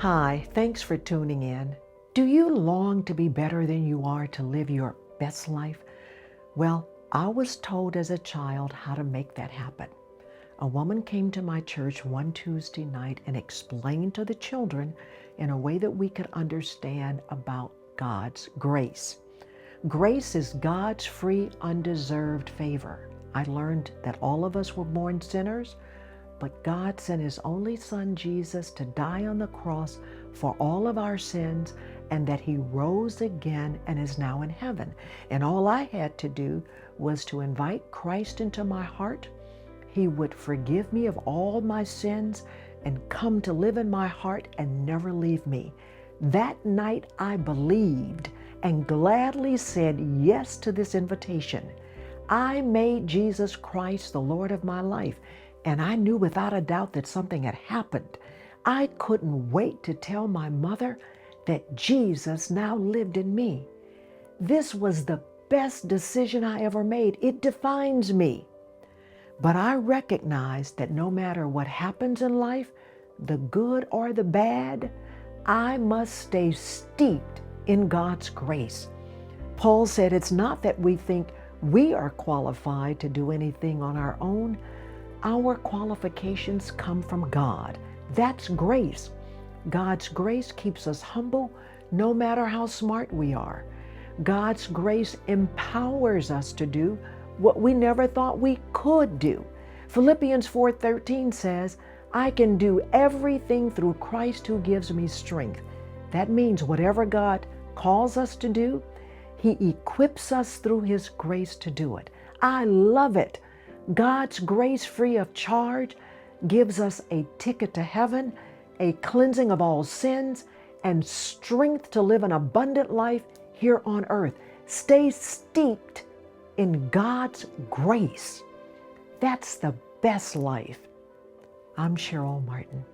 Hi, thanks for tuning in. Do you long to be better than you are, to live your best life? Well, I was told as a child how to make that happen. A woman came to my church one Tuesday night and explained to the children in a way that we could understand about God's grace. Grace is God's free, undeserved favor. I learned that all of us were born sinners, but God sent His only Son, Jesus, to die on the cross for all of our sins, and that He rose again and is now in heaven. And all I had to do was to invite Christ into my heart. He would forgive me of all my sins and come to live in my heart and never leave me. That night I believed and gladly said yes to this invitation. I made Jesus Christ the Lord of my life, and I knew without a doubt that something had happened. I couldn't wait to tell my mother that Jesus now lived in me. This was the best decision I ever made. It defines me. But I recognize that no matter what happens in life, the good or the bad, I must stay steeped in God's grace. Paul said it's not that we think we are qualified to do anything on our own. Our qualifications come from God. That's grace. God's grace keeps us humble no matter how smart we are. God's grace empowers us to do what we never thought we could do. Philippians 4:13 says, I can do everything through Christ who gives me strength. That means whatever God calls us to do, He equips us through His grace to do it. I love it. God's grace, free of charge, gives us a ticket to heaven, a cleansing of all sins, and strength to live an abundant life here on earth. Stay steeped in God's grace. That's the best life. I'm Cheryl Martin.